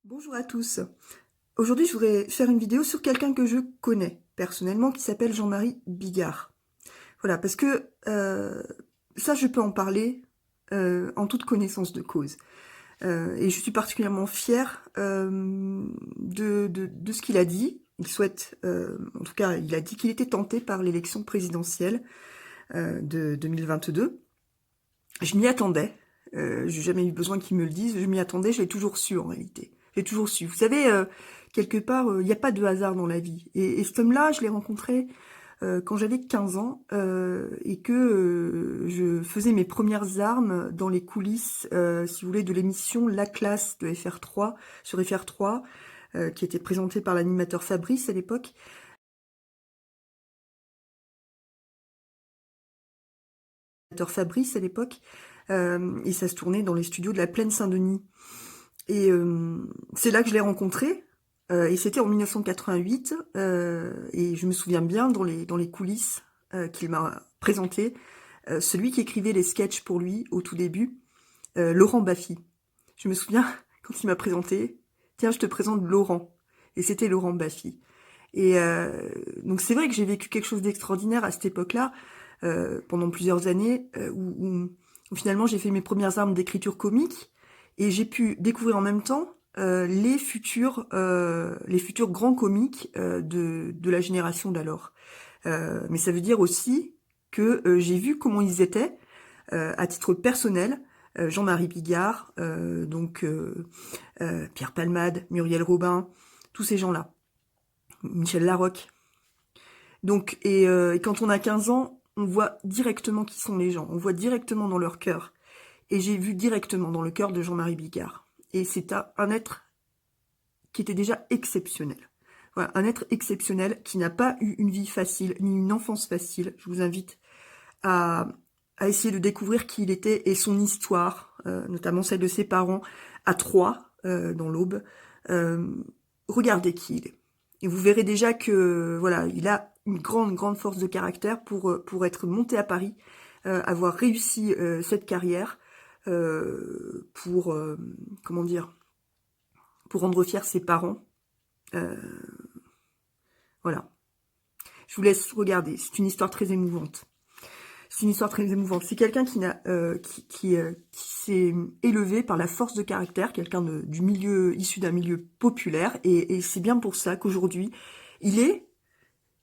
Bonjour à tous. Aujourd'hui, je voudrais faire une vidéo sur quelqu'un que je connais personnellement qui s'appelle Jean-Marie Bigard. Voilà, parce que ça, je peux en parler en toute connaissance de cause. Et je suis particulièrement fière de ce qu'il a dit. Il souhaite, en tout cas, il a dit qu'il était tenté par l'élection présidentielle de 2022. Je m'y attendais. J'ai jamais eu besoin qu'ils me le disent. Je m'y attendais. Je l'ai toujours su en réalité. J'ai toujours su. Vous savez, quelque part, il n'y a pas de hasard dans la vie. Et cet homme-là, je l'ai rencontré quand j'avais 15 ans et que je faisais mes premières armes dans les coulisses, si vous voulez, de l'émission La Classe de FR3, sur FR3, qui était présentée par l'animateur Fabrice à l'époque. Et ça se tournait dans les studios de la Plaine Saint-Denis. Et c'est là que je l'ai rencontré, et c'était en 1988, et je me souviens bien dans les coulisses qu'il m'a présenté, celui qui écrivait les sketchs pour lui au tout début, Laurent Baffy. Je me souviens quand il m'a présenté, tiens, je te présente Laurent, et c'était Laurent Baffy. Et donc c'est vrai que j'ai vécu quelque chose d'extraordinaire à cette époque-là, pendant plusieurs années, où finalement j'ai fait mes premières armes d'écriture comique, et j'ai pu découvrir en même temps les futurs grands comiques de la génération d'alors. Mais ça veut dire aussi que j'ai vu comment ils étaient à titre personnel. Jean-Marie Bigard, Pierre Palmade, Muriel Robin, tous ces gens-là. Michel Larocque. Donc, et quand on a 15 ans, on voit directement qui sont les gens, on voit directement dans leur cœur. Et j'ai vu directement dans le cœur de Jean-Marie Bigard. Et c'est un être qui était déjà exceptionnel. Voilà, un être exceptionnel qui n'a pas eu une vie facile, ni une enfance facile. Je vous invite à essayer de découvrir qui il était et son histoire, notamment celle de ses parents, à Troyes, dans l'Aube. Regardez qui il est. Et vous verrez déjà que voilà, il a une grande force de caractère pour être monté à Paris, avoir réussi cette carrière, comment dire, pour rendre fiers ses parents. Voilà. Je vous laisse regarder. C'est une histoire très émouvante. C'est une histoire très émouvante. C'est quelqu'un qui s'est élevé par la force de caractère, quelqu'un du milieu, issu d'un milieu populaire, et c'est bien pour ça qu'aujourd'hui, il est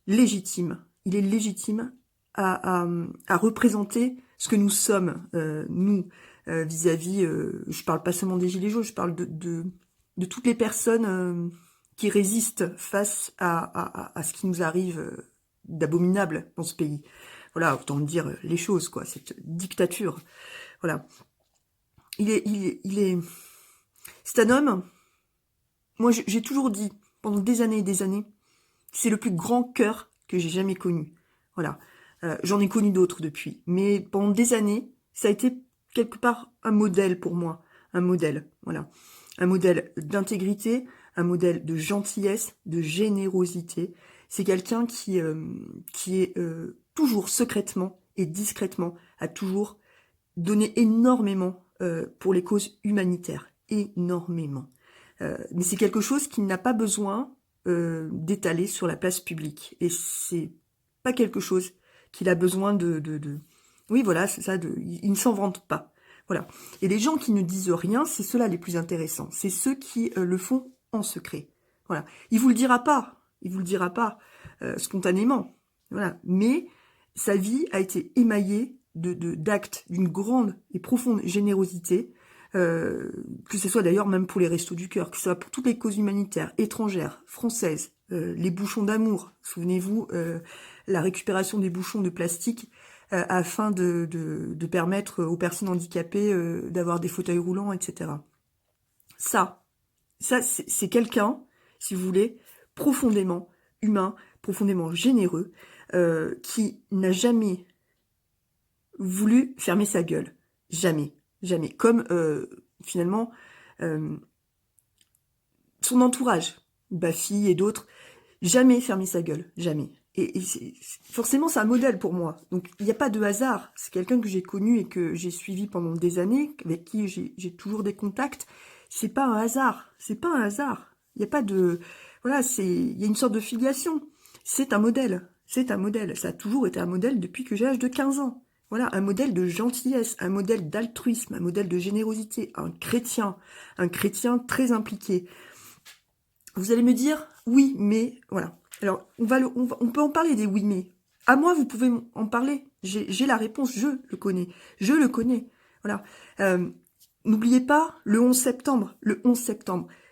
légitime. Il est légitime à représenter ce que nous sommes, nous, vis-à-vis, je parle pas seulement des Gilets jaunes, je parle de toutes les personnes qui résistent face à ce qui nous arrive d'abominable dans ce pays. Voilà, autant dire les choses, quoi, cette dictature. Voilà. C'est un homme, moi j'ai toujours dit, pendant des années et des années, c'est le plus grand cœur que j'ai jamais connu. Voilà. J'en ai connu d'autres depuis. Mais pendant des années, ça a été quelque part un modèle pour moi. Un modèle, voilà. Un modèle d'intégrité, un modèle de gentillesse, de générosité. C'est quelqu'un qui est toujours secrètement et discrètement, a toujours donné énormément pour les causes humanitaires. Énormément. Mais c'est quelque chose qui n'a pas besoin d'étaler sur la place publique. Et c'est pas quelque chose qu'il a besoin Oui, voilà, c'est ça, il ne s'en vante pas. Voilà. Et les gens qui ne disent rien, c'est ceux-là les plus intéressants. C'est ceux qui le font en secret. Voilà. Il vous le dira pas. Il vous le dira pas spontanément. Voilà. Mais sa vie a été émaillée d'actes d'une grande et profonde générosité, que ce soit d'ailleurs même pour les Restos du Cœur, que ce soit pour toutes les causes humanitaires, étrangères, françaises, les bouchons d'amour, souvenez-vous, la récupération des bouchons de plastique afin de permettre aux personnes handicapées d'avoir des fauteuils roulants, etc. Ça c'est quelqu'un, si vous voulez, profondément humain, profondément généreux, qui n'a jamais voulu fermer sa gueule. Jamais. Jamais. Comme, finalement, son entourage, Baffy et d'autres, jamais fermé sa gueule. Jamais. Et forcément, c'est un modèle pour moi. Donc, il n'y a pas de hasard. C'est quelqu'un que j'ai connu et que j'ai suivi pendant des années, avec qui j'ai toujours des contacts. c'est pas un hasard. C'est pas un hasard. Il n'y a pas de... Voilà, il y a une sorte de filiation. C'est un modèle. C'est un modèle. Ça a toujours été un modèle depuis que j'ai l'âge de 15 ans. Voilà, un modèle de gentillesse, un modèle d'altruisme, un modèle de générosité, un chrétien très impliqué. Vous allez me dire, oui, mais, voilà. Alors, on peut en parler des oui, mais. À moi, vous pouvez en parler. J'ai la réponse, je le connais. Je le connais. Voilà. N'oubliez pas, le 11 septembre,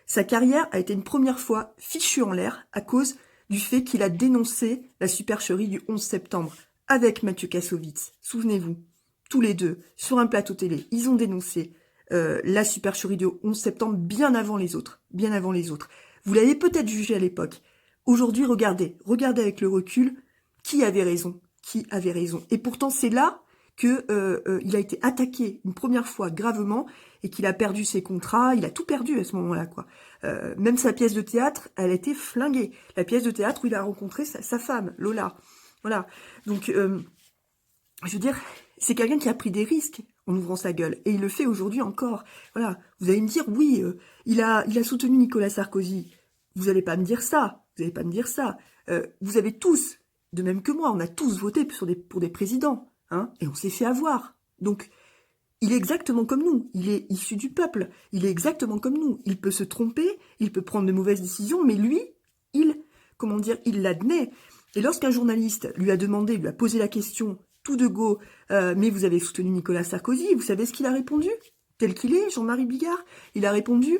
sa carrière a été une première fois fichue en l'air à cause du fait qu'il a dénoncé la supercherie du 11 septembre avec Mathieu Kassovitz. Souvenez-vous, tous les deux, sur un plateau télé, ils ont dénoncé la supercherie du 11 septembre bien avant les autres. Bien avant les autres. Vous l'avez peut-être jugé à l'époque. Aujourd'hui, regardez avec le recul, qui avait raison. Et pourtant, c'est là que il a été attaqué une première fois gravement et qu'il a perdu ses contrats, il a tout perdu à ce moment-là, quoi. Même sa pièce de théâtre, elle a été flinguée. La pièce de théâtre où il a rencontré sa femme, Lola. Voilà. Donc, je veux dire, c'est quelqu'un qui a pris des risques en ouvrant sa gueule. Et il le fait aujourd'hui encore. Voilà. Vous allez me dire, oui, il a soutenu Nicolas Sarkozy. Vous n'allez pas me dire ça. Vous avez tous, de même que moi, on a tous voté pour des présidents. Hein, et on s'est fait avoir. Donc, il est exactement comme nous. Il est issu du peuple. Il est exactement comme nous. Il peut se tromper, il peut prendre de mauvaises décisions, mais lui, il l'admet. Et lorsqu'un journaliste lui a posé la question, tout de go, mais vous avez soutenu Nicolas Sarkozy, vous savez ce qu'il a répondu? Tel qu'il est, Jean-Marie Bigard, il a répondu,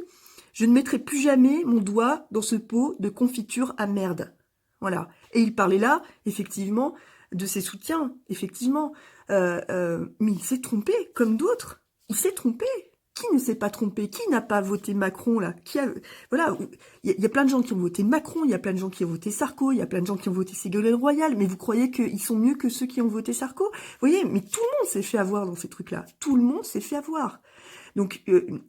je ne mettrai plus jamais mon doigt dans ce pot de confiture à merde. Voilà. Et il parlait là, effectivement, de ses soutiens, effectivement. Mais il s'est trompé, comme d'autres. Il s'est trompé. Qui ne s'est pas trompé? Qui n'a pas voté Macron, là? Voilà, il y a plein de gens qui ont voté Macron, il y a plein de gens qui ont voté Sarko, il y a plein de gens qui ont voté Ségolène Royal, mais vous croyez qu'ils sont mieux que ceux qui ont voté Sarko? Vous voyez, mais tout le monde s'est fait avoir dans ces trucs-là. Tout le monde s'est fait avoir. Donc,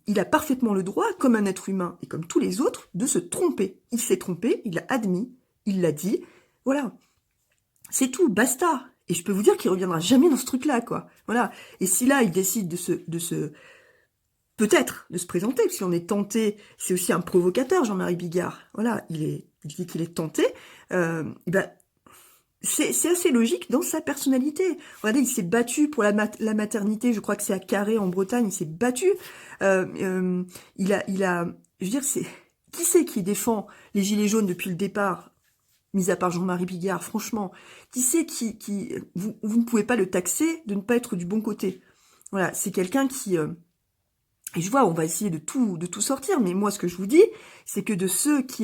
il a parfaitement le droit, comme un être humain, et comme tous les autres, de se tromper. Il s'est trompé, il l'a admis, il l'a dit, voilà. C'est tout, basta. Et je peux vous dire qu'il reviendra jamais dans ce truc-là, quoi. Voilà. Et si là, il décide peut-être de se présenter, si on est tenté, c'est aussi un provocateur, Jean-Marie Bigard. Voilà, il dit qu'il est tenté. C'est assez logique dans sa personnalité. Regardez, il s'est battu pour la maternité, je crois que c'est à Carré en Bretagne, il s'est battu. Je veux dire, qui c'est qui défend les Gilets jaunes depuis le départ, mis à part Jean-Marie Bigard, franchement, qui c'est vous ne pouvez pas le taxer de ne pas être du bon côté. Voilà, c'est quelqu'un qui... et je vois, on va essayer de tout sortir, mais moi, ce que je vous dis, c'est que de ceux que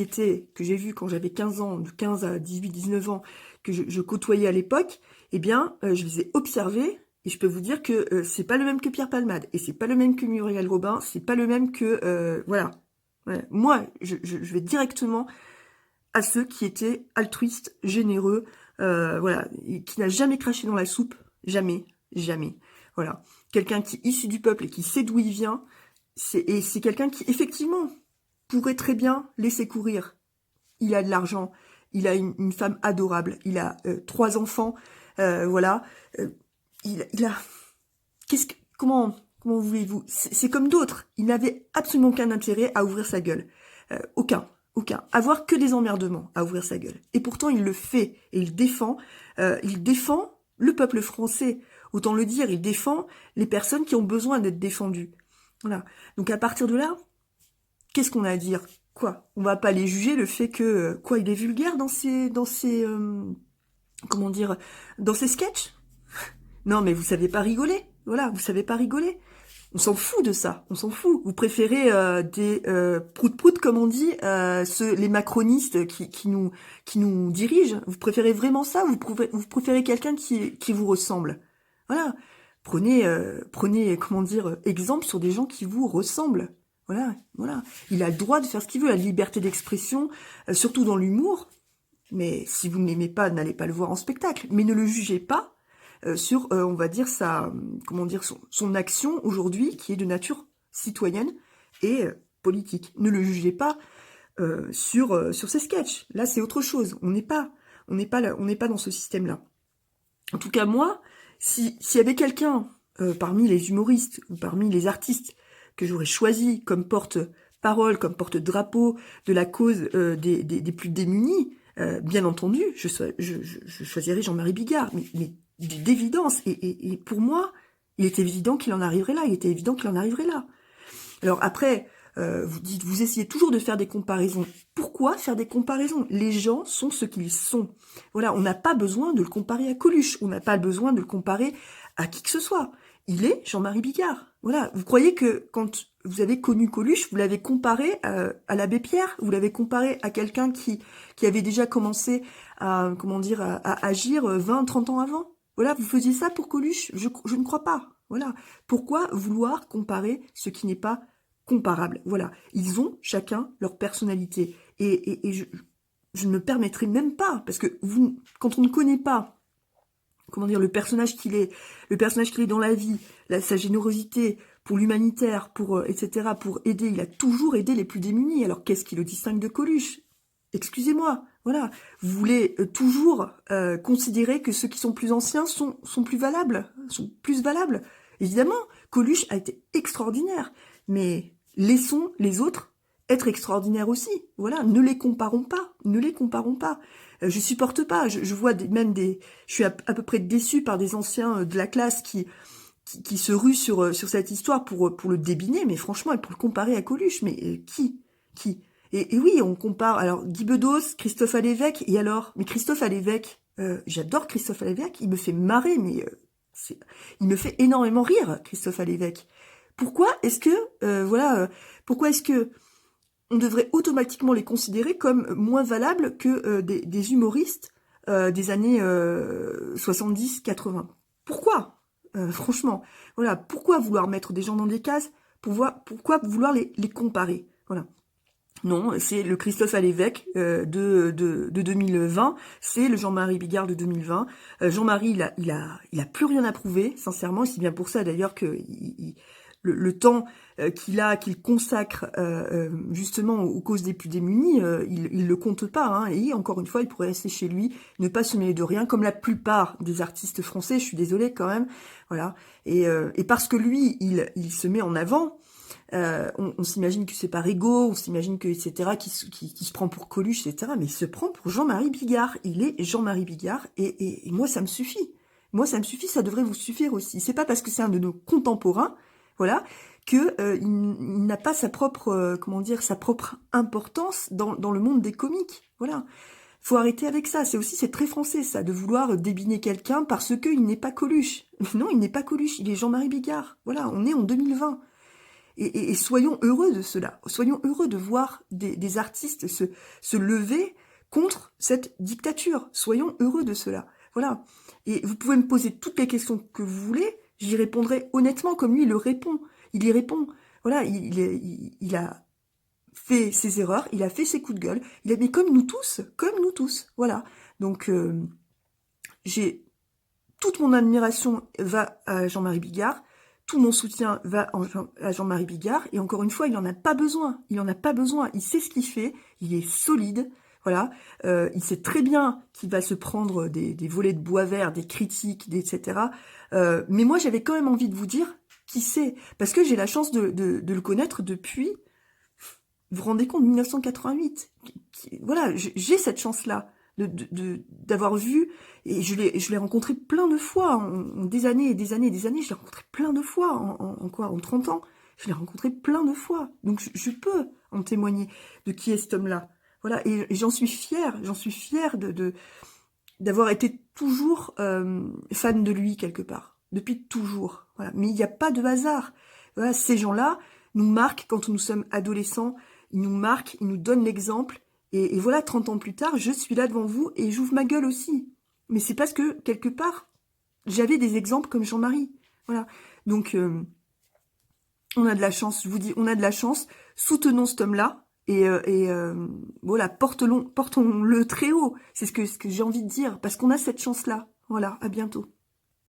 j'ai vus quand j'avais 15 ans, de 15 à 18, 19 ans, que je côtoyais à l'époque, eh bien, je les ai observés, et je peux vous dire que c'est pas le même que Pierre Palmade, et c'est pas le même que Muriel Robin, c'est pas le même que... voilà. Ouais. Moi, je vais directement à ceux qui étaient altruistes, généreux, voilà, et qui n'a jamais craché dans la soupe, jamais, voilà. Quelqu'un qui est issu du peuple et qui sait d'où il vient, c'est quelqu'un qui, effectivement, pourrait très bien laisser courir. Il a de l'argent, il a une femme adorable, il a 3 enfants, voilà. Il a... Comment voulez-vous? C'est comme d'autres. Il n'avait absolument aucun intérêt à ouvrir sa gueule. Aucun. Avoir que des emmerdements à ouvrir sa gueule. Et pourtant, il le fait. Et il défend le peuple français. Autant le dire, il défend les personnes qui ont besoin d'être défendues. Voilà. Donc à partir de là, qu'est-ce qu'on a à dire? Quoi? On va pas les juger le fait que... il est vulgaire dans ses comment dire, dans ses sketchs? Non, mais vous savez pas rigoler. Voilà, vous savez pas rigoler. On s'en fout de ça, on s'en fout. Vous préférez des prout-prout, comme on dit, les macronistes qui nous dirigent. Vous préférez vraiment ça? Vous préférez quelqu'un qui vous ressemble? Voilà. Prenez, comment dire, exemple sur des gens qui vous ressemblent. Voilà. Il a le droit de faire ce qu'il veut, la liberté d'expression, surtout dans l'humour. Mais si vous ne l'aimez pas, n'allez pas le voir en spectacle. Mais ne le jugez pas sur, on va dire, son action aujourd'hui, qui est de nature citoyenne et politique. Ne le jugez pas sur ses sketchs. Là, c'est autre chose. On n'est pas dans ce système-là. En tout cas, moi, s'il y avait quelqu'un parmi les humoristes ou parmi les artistes que j'aurais choisi comme porte-parole, comme porte-drapeau de la cause des plus démunis, bien entendu, je choisirais Jean-Marie Bigard, mais d'évidence. Et pour moi, il était évident qu'il en arriverait là. Il était évident qu'il en arriverait là. Alors après, vous essayez toujours de faire des comparaisons. Pourquoi faire des comparaisons? Les gens sont ce qu'ils sont. Voilà, on n'a pas besoin de le comparer à Coluche. On n'a pas besoin de le comparer à qui que ce soit. Il est Jean-Marie Bigard. Voilà, vous croyez que quand vous avez connu Coluche, vous l'avez comparé à l'abbé Pierre? Vous l'avez comparé à quelqu'un qui avait déjà commencé à, comment dire, à agir 20, 30 ans avant? Voilà, vous faisiez ça pour Coluche? Je ne crois pas. Voilà. Pourquoi vouloir comparer ce qui n'est pas comparable? Voilà. Ils ont chacun leur personnalité. Et je ne me permettrai même pas, parce que quand on ne connaît pas, comment dire, le personnage qu'il est dans la vie, sa générosité pour l'humanitaire, etc., pour aider, il a toujours aidé les plus démunis. Alors qu'est-ce qui le distingue de Coluche? Excusez-moi, voilà. Vous voulez toujours considérer que ceux qui sont plus anciens sont plus valables, Évidemment, Coluche a été extraordinaire, mais laissons les autres être extraordinaires aussi. Voilà, ne les comparons pas. Je supporte pas. Je vois je suis à peu près déçue par des anciens de la classe qui se ruent sur cette histoire pour le débiner, mais franchement, et pour le comparer à Coluche, mais qui et oui, on compare. Alors Guy Bedos, Christophe Alévêque, et alors? Mais Christophe Alévêque, j'adore Christophe Alévêque, il me fait marrer, mais il me fait énormément rire, Christophe Alévêque. Pourquoi est-ce que, pourquoi est-ce que on devrait automatiquement les considérer comme moins valables que des humoristes des années 70-80? Pourquoi? Franchement, voilà, pourquoi vouloir mettre des gens dans des cases? Pourquoi vouloir les comparer? Voilà. Non, c'est le Christophe Alévêque de 2020, c'est le Jean-Marie Bigard de 2020. Jean-Marie, il a plus rien à prouver, sincèrement, c'est bien pour ça d'ailleurs que le temps qu'il consacre justement aux causes des plus démunis, il le compte pas, hein, et encore une fois, il pourrait rester chez lui, ne pas se mêler de rien, comme la plupart des artistes français, je suis désolée quand même, voilà. Et parce que lui, il se met en avant. On s'imagine que c'est par ego, on s'imagine que, etc., qui se prend pour Coluche, etc., mais il se prend pour Jean-Marie Bigard. Il est Jean-Marie Bigard, et moi, ça me suffit. Moi, ça me suffit, ça devrait vous suffire aussi. C'est pas parce que c'est un de nos contemporains, voilà, que il n'a pas sa propre, sa propre importance dans le monde des comiques. Voilà. Faut arrêter avec ça. C'est très français, ça, de vouloir débiner quelqu'un parce qu'il n'est pas Coluche. Non, il n'est pas Coluche, il est Jean-Marie Bigard. Voilà, on est en 2020. Et soyons heureux de cela. Soyons heureux de voir des artistes se lever contre cette dictature. Soyons heureux de cela. Voilà. Et vous pouvez me poser toutes les questions que vous voulez. J'y répondrai honnêtement comme lui, il le répond. Il y répond. Voilà, il a fait ses erreurs, il a fait ses coups de gueule. Il a mis comme nous tous. Voilà. Donc, j'ai toute mon admiration va à Jean-Marie Bigard. Tout mon soutien va à Jean-Marie Bigard. Et encore une fois, il n'en a pas besoin. Il sait ce qu'il fait. Il est solide. Voilà. Il sait très bien qu'il va se prendre des volets de bois vert, des critiques, etc. Mais moi, j'avais quand même envie de vous dire qui c'est. Parce que j'ai la chance de le connaître depuis, vous vous rendez compte, 1988. Voilà, j'ai cette chance-là. D'avoir vu, et je l'ai rencontré plein de fois, en des années et des années et des années, je l'ai rencontré plein de fois, en 30 ans, je l'ai rencontré plein de fois, donc je peux en témoigner de qui est cet homme-là, voilà, et j'en suis fière d'avoir été toujours fan de lui quelque part, depuis toujours, voilà, mais il n'y a pas de hasard, voilà, ces gens-là nous marquent quand nous sommes adolescents, ils nous marquent, ils nous donnent l'exemple. Et voilà, 30 ans plus tard, je suis là devant vous et j'ouvre ma gueule aussi. Mais c'est parce que, quelque part, j'avais des exemples comme Jean-Marie. Voilà. Donc, on a de la chance, je vous dis, on a de la chance. Soutenons cet homme-là. Et voilà, portons-le très haut. C'est ce que j'ai envie de dire. Parce qu'on a cette chance-là. Voilà, à bientôt.